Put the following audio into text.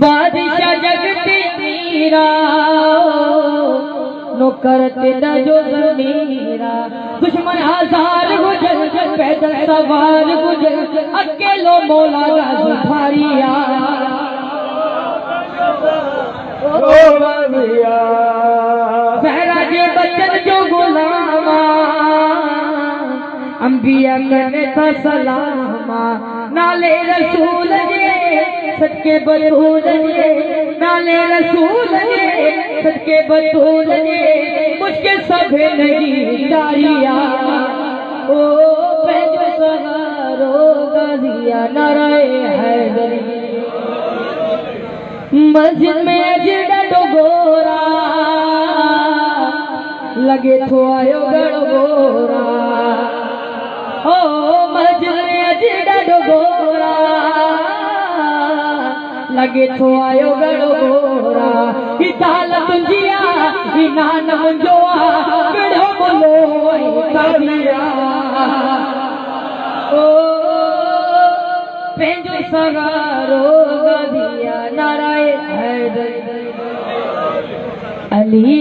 बादशाह जगते मीरा नौकर तेरा जो मीरा दुश्मन हजार गुजर पैदल सवार गुजर अकेलो मौला का सुधारिया सहरा के बचन जो गुलामा अंबिया करने था सलामा नाले रसूल सदके बतूल नाले रसूल सदके बतूल मुझके सभे नहीं दारिया ओ पैजो सहारो गाजिया नाराए हैदरी मस्जिद में अजड़ा डोगोरा लगे थो आयो गड़गोरा ओ मस्जिद में अजड़ा डोगोरा लगे थो आयो गड़गोरा हिताल तुंजिया ही नान मुंजोआ गड़ो बोलो तारिया ओ पेंजो सगारो गादिया नाराए हैदर अली